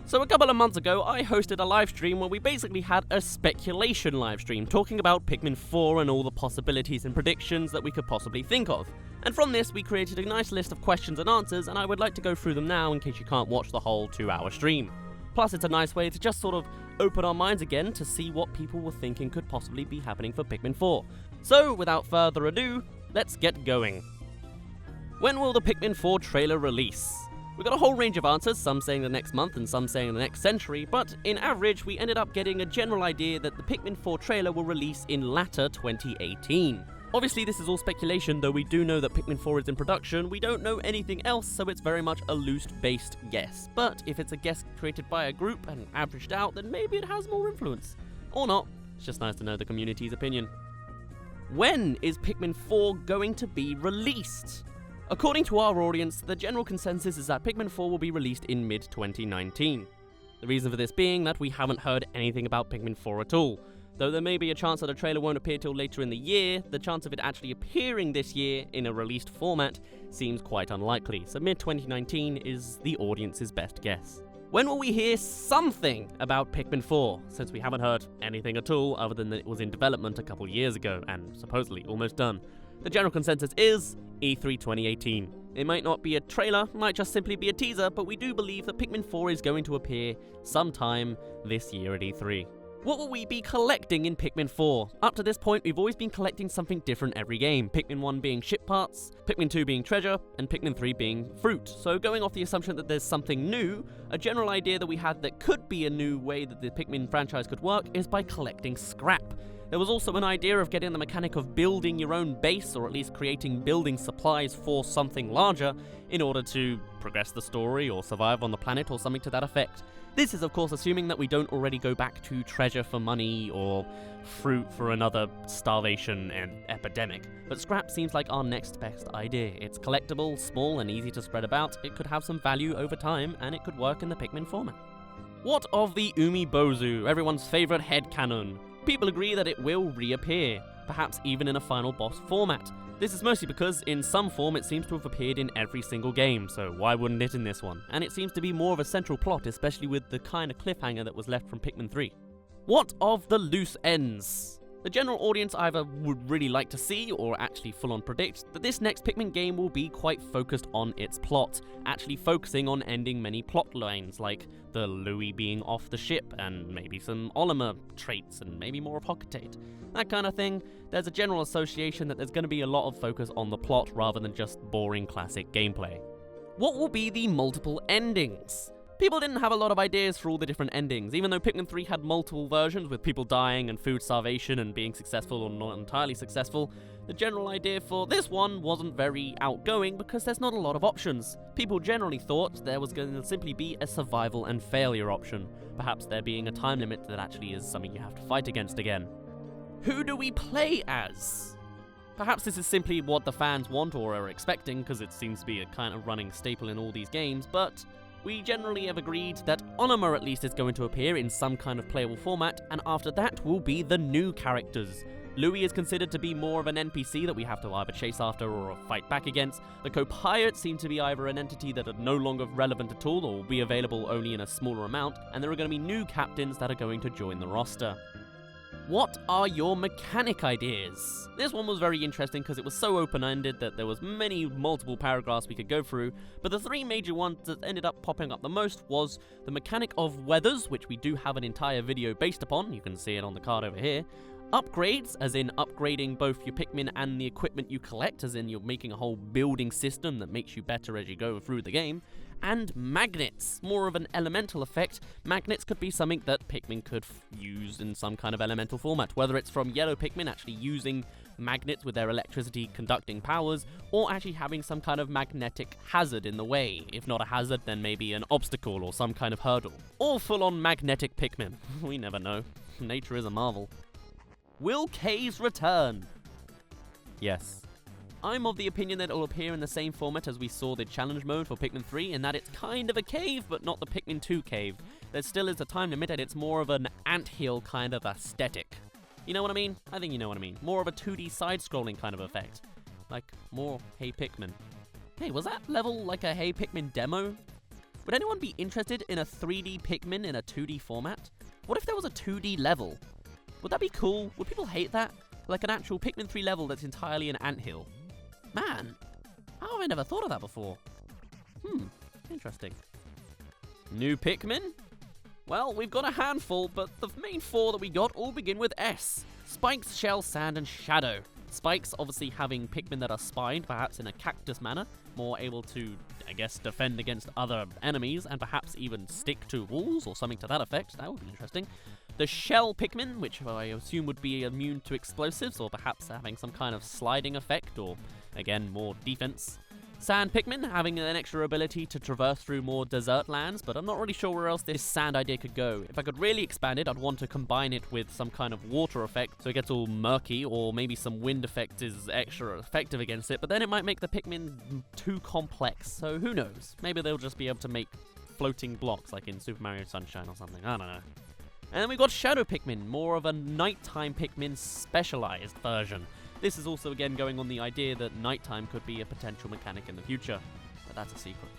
So a couple of months ago, I hosted a live stream where we basically had a speculation live stream talking about Pikmin 4 and all the possibilities and predictions that we could possibly think of. And from this, we created a nice list of questions and answers, and I would like to go through them now in case you can't watch the whole 2-hour stream. Plus, it's a nice way to just sort of open our minds again to see what people were thinking could possibly be happening for Pikmin 4. So, without further ado, let's get going. When will the Pikmin 4 trailer release? We got a whole range of answers, some saying the next month and some saying the next century, but in average we ended up getting a general idea that the Pikmin 4 trailer will release in latter 2018. Obviously this is all speculation, though we do know that Pikmin 4 is in production. We don't know anything else, so it's very much a loose-based guess. But if it's a guess created by a group and averaged out, then maybe it has more influence. Or not. It's just nice to know the community's opinion. When is Pikmin 4 going to be released? According to our audience, the general consensus is that Pikmin 4 will be released in mid-2019. The reason for this being that we haven't heard anything about Pikmin 4 at all. Though there may be a chance that a trailer won't appear till later in the year, the chance of it actually appearing this year in a released format seems quite unlikely, so mid-2019 is the audience's best guess. When will we hear something about Pikmin 4, since we haven't heard anything at all other than that it was in development a couple years ago and supposedly almost done? The general consensus is E3 2018. It might not be a trailer, might just simply be a teaser, but we do believe that Pikmin 4 is going to appear sometime this year at E3. What will we be collecting in Pikmin 4? Up to this point, we've always been collecting something different every game. Pikmin 1 being ship parts, Pikmin 2 being treasure, and Pikmin 3 being fruit. So going off the assumption that there's something new, a general idea that we had that could be a new way that the Pikmin franchise could work is by collecting scrap. There was also an idea of getting the mechanic of building your own base, or at least creating building supplies for something larger, in order to progress the story or survive on the planet or something to that effect. This is of course assuming that we don't already go back to treasure for money or fruit for another starvation and epidemic. But scrap seems like our next best idea. It's collectible, small and easy to spread about, it could have some value over time, and it could work in the Pikmin format. What of the amiibo, everyone's favourite headcanon? People agree that it will reappear, perhaps even in a final boss format. This is mostly because in some form it seems to have appeared in every single game, so why wouldn't it in this one? And it seems to be more of a central plot, especially with the kind of cliffhanger that was left from Pikmin 3. What of the loose ends? The general audience either would really like to see, or actually full-on predict, that this next Pikmin game will be quite focused on its plot, actually focusing on ending many plot lines, like the Louis being off the ship, and maybe some Olimar traits, and maybe more of Hocketate. That kind of thing. There's a general association that there's going to be a lot of focus on the plot rather than just boring classic gameplay. What will be the multiple endings? People didn't have a lot of ideas for all the different endings, even though Pikmin 3 had multiple versions with people dying and food starvation and being successful or not entirely successful. The general idea for this one wasn't very outgoing because there's not a lot of options. People generally thought there was going to simply be a survival and failure option, perhaps there being a time limit that actually is something you have to fight against again. Who do we play as? Perhaps this is simply what the fans want or are expecting, because it seems to be a kind of running staple in all these games, but we generally have agreed that Olimar at least is going to appear in some kind of playable format, and after that will be the new characters. Louis is considered to be more of an NPC that we have to either chase after or fight back against. The co-pirates seem to be either an entity that are no longer relevant at all or will be available only in a smaller amount, and there are going to be new captains that are going to join the roster. What are your mechanic ideas? This one was very interesting because it was so open-ended that there was multiple paragraphs we could go through, but the three major ones that ended up popping up the most was the mechanic of weathers, which we do have an entire video based upon, you can see it on the card over here, upgrades, as in upgrading both your Pikmin and the equipment you collect, as in you're making a whole building system that makes you better as you go through the game, and magnets, more of an elemental effect. Magnets could be something that Pikmin could use in some kind of elemental format, whether it's from yellow Pikmin actually using magnets with their electricity conducting powers, or actually having some kind of magnetic hazard in the way. If not a hazard, then maybe an obstacle or some kind of hurdle. Or full-on magnetic Pikmin. We never know. Nature is a marvel. Will caves return? Yes. I'm of the opinion that it will appear in the same format as we saw the challenge mode for Pikmin 3, in that it's kind of a cave, but not the Pikmin 2 cave. There still is a time limit, and it's more of an anthill kind of aesthetic. You know what I mean? I think you know what I mean. More of a 2D side-scrolling kind of effect. Like, more Hey Pikmin. Hey, was that level like a Hey Pikmin demo? Would anyone be interested in a 3D Pikmin in a 2D format? What if there was a 2D level? Would that be cool? Would people hate that? Like an actual Pikmin 3 level that's entirely an anthill. Man, how have I never thought of that before? Interesting. New Pikmin? Well, we've got a handful, but the main 4 that we got all begin with S. Spikes, Shell, Sand, and Shadow. Spikes obviously having Pikmin that are spined, perhaps in a cactus manner, more able to, I guess, defend against other enemies, and perhaps even stick to walls, or something to that effect. That would be interesting. The Shell Pikmin, which I assume would be immune to explosives, or perhaps having some kind of sliding effect, or, again, more defense. Sand Pikmin, having an extra ability to traverse through more desert lands, but I'm not really sure where else this sand idea could go. If I could really expand it, I'd want to combine it with some kind of water effect, so it gets all murky, or maybe some wind effect is extra effective against it, but then it might make the Pikmin too complex, so who knows? Maybe they'll just be able to make floating blocks, like in Super Mario Sunshine or something, I don't know. And then we've got Shadow Pikmin, more of a nighttime Pikmin specialized version. This is also again going on the idea that nighttime could be a potential mechanic in the future, but that's a secret.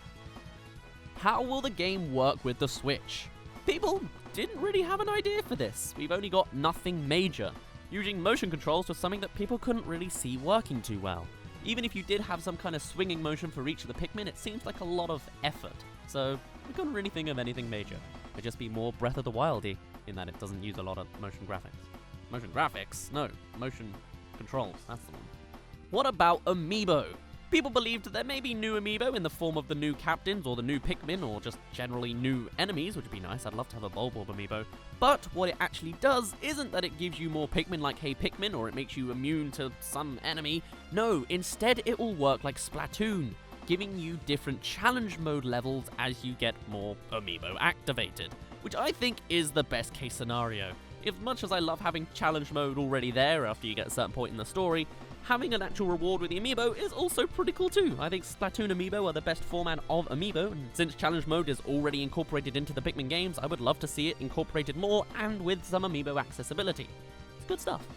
How will the game work with the Switch? People didn't really have an idea for this. We've only got nothing major. Using motion controls was something that people couldn't really see working too well. Even if you did have some kind of swinging motion for each of the Pikmin, it seems like a lot of effort. So we couldn't really think of anything major. It'd just be more Breath of the Wild-y, in that it doesn't use a lot of motion graphics. Motion graphics? No, motion controls, that's the one. What about Amiibo? People believed that there may be new Amiibo in the form of the new captains or the new Pikmin or just generally new enemies, which would be nice. I'd love to have a Bulborb Amiibo. But what it actually does isn't that it gives you more Pikmin like Hey Pikmin or it makes you immune to some enemy. No, instead it will work like Splatoon, giving you different challenge mode levels as you get more Amiibo activated, which I think is the best case scenario. As much as I love having challenge mode already there after you get a certain point in the story, having an actual reward with the Amiibo is also pretty cool too. I think Splatoon Amiibo are the best format of Amiibo, and since challenge mode is already incorporated into the Pikmin games, I would love to see it incorporated more and with some Amiibo accessibility. It's good stuff.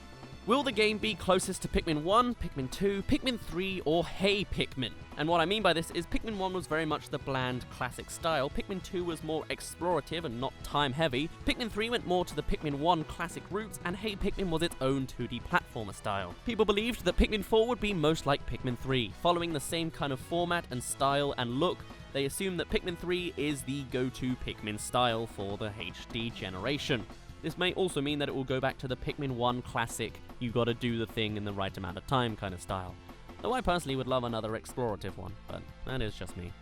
Will the game be closest to Pikmin 1, Pikmin 2, Pikmin 3, or Hey Pikmin? And what I mean by this is Pikmin 1 was very much the bland, classic style, Pikmin 2 was more explorative and not time-heavy, Pikmin 3 went more to the Pikmin 1 classic roots, and Hey Pikmin was its own 2D platformer style. People believed that Pikmin 4 would be most like Pikmin 3, following the same kind of format and style and look. They assume that Pikmin 3 is the go-to Pikmin style for the HD generation. This may also mean that it will go back to the Pikmin 1 classic, you gotta do the thing in the right amount of time kind of style. Though I personally would love another explorative one, but that is just me.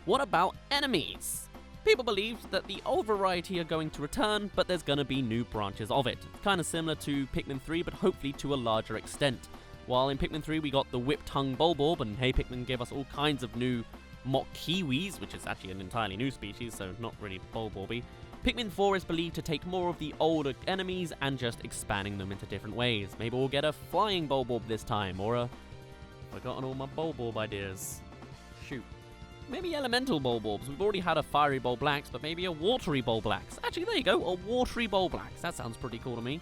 What about enemies? People believe that the old variety are going to return, but there's gonna be new branches of it. Kinda similar to Pikmin 3, but hopefully to a larger extent. While in Pikmin 3 we got the whip-tongue Bulborb, and Hey Pikmin gave us all kinds of new mock Kiwis, which is actually an entirely new species, so not really Bulborby. Pikmin 4 is believed to take more of the older enemies and just expanding them into different ways. Maybe we'll get a flying Bulborb this time, or a... Forgotten all my Bulborb ideas. Shoot. Maybe elemental Bulborbs. We've already had a fiery Bulblax, but maybe a watery Bulblax. Actually, there you go, a watery Bulblax. That sounds pretty cool to me.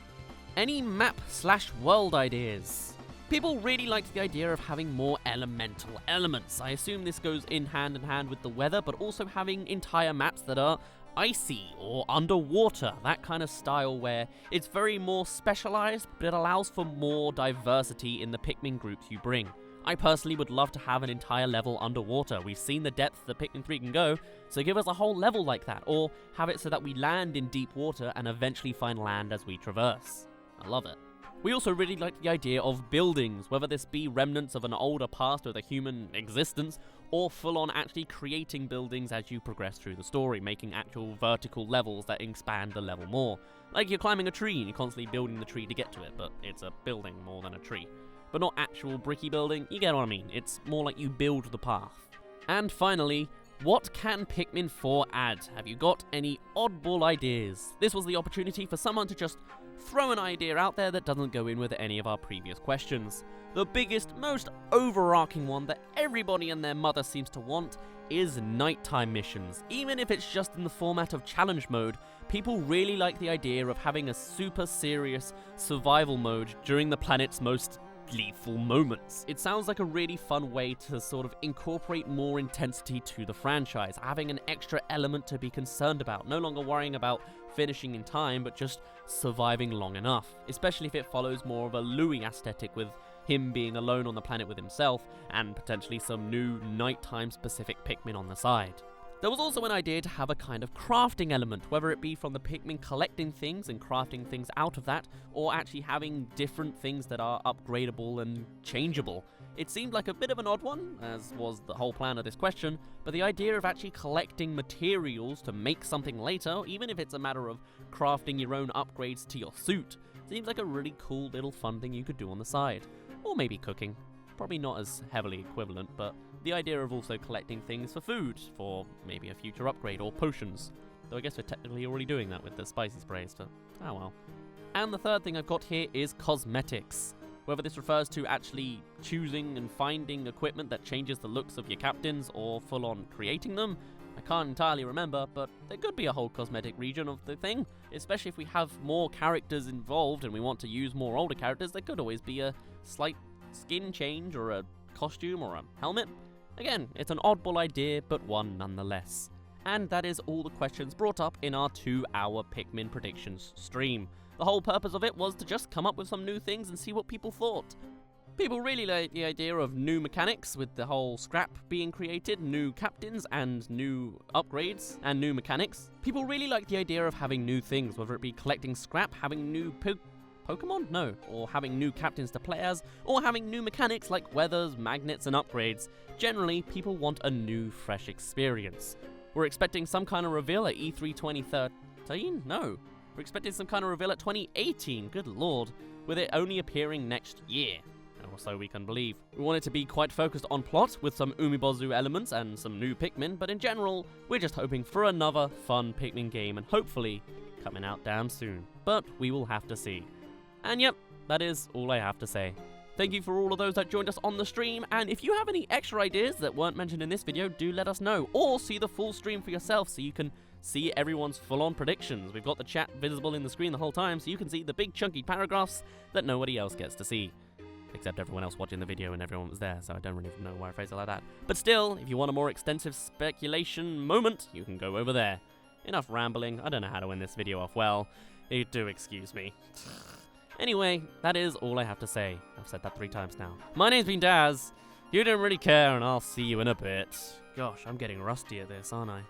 Any map/world ideas? People really liked the idea of having more elemental elements. I assume this goes in hand with the weather, but also having entire maps that are icy or underwater, that kind of style where it's very more specialized, but it allows for more diversity in the Pikmin groups you bring. I personally would love to have an entire level underwater. We've seen the depth that Pikmin 3 can go, so give us a whole level like that, or have it so that we land in deep water and eventually find land as we traverse. I love it. We also really like the idea of buildings, whether this be remnants of an older past with a human existence, or full-on actually creating buildings as you progress through the story, making actual vertical levels that expand the level more. Like you're climbing a tree and you're constantly building the tree to get to it, but it's a building more than a tree. But not actual bricky building, you get what I mean, it's more like you build the path. And finally, what can Pikmin 4 add? Have you got any oddball ideas? This was the opportunity for someone to just throw an idea out there that doesn't go in with any of our previous questions. The biggest, most overarching one that everybody and their mother seems to want is nighttime missions. Even if it's just in the format of challenge mode, people really like the idea of having a super serious survival mode during the planet's most lethal moments. It sounds like a really fun way to sort of incorporate more intensity to the franchise, having an extra element to be concerned about, no longer worrying about finishing in time, but just surviving long enough, especially if it follows more of a Louis aesthetic with him being alone on the planet with himself, and potentially some new nighttime specific Pikmin on the side. There was also an idea to have a kind of crafting element, whether it be from the Pikmin collecting things and crafting things out of that, or actually having different things that are upgradable and changeable. It seemed like a bit of an odd one, as was the whole plan of this question, but the idea of actually collecting materials to make something later, even if it's a matter of crafting your own upgrades to your suit, seems like a really cool little fun thing you could do on the side. Or maybe cooking. Probably not as heavily equivalent, but the idea of also collecting things for food, for maybe a future upgrade, or potions. Though I guess we're technically already doing that with the spicy sprays, but oh well. And the third thing I've got here is cosmetics. Whether this refers to actually choosing and finding equipment that changes the looks of your captains, or full-on creating them, I can't entirely remember, but there could be a whole cosmetic region of the thing, especially if we have more characters involved and we want to use more older characters. There could always be a slight skin change, or a costume, or a helmet. Again, it's an oddball idea, but one nonetheless. And that is all the questions brought up in our 2-hour Pikmin predictions stream. The whole purpose of it was to just come up with some new things and see what people thought. People really like the idea of new mechanics, with the whole scrap being created, new captains and new upgrades and new mechanics. People really like the idea of having new things, whether it be collecting scrap, having new Pokemon? No. Or having new captains to play as, or having new mechanics like weathers, magnets, and upgrades. Generally, people want a new, fresh experience. We're expecting some kind of reveal at E3 2013? No. We're expecting some kind of reveal at 2018, good lord, with it only appearing next year. Or so we can believe. We want it to be quite focused on plot, with some Umibozu elements and some new Pikmin, but in general, we're just hoping for another fun Pikmin game, and hopefully coming out damn soon. But we will have to see. And yep, that is all I have to say. Thank you for all of those that joined us on the stream, and if you have any extra ideas that weren't mentioned in this video, do let us know, or see the full stream for yourself so you can see everyone's full-on predictions. We've got the chat visible in the screen the whole time, so you can see the big chunky paragraphs that nobody else gets to see. Except everyone else watching the video and everyone was there, so I don't really know why I phrase it like that. But still, if you want a more extensive speculation moment, you can go over there. Enough rambling, I don't know how to end this video off well. You do excuse me. Anyway, that is all I have to say. I've said that 3 times now. My name's been Daz. You don't really care, and I'll see you in a bit. Gosh, I'm getting rusty at this, aren't I?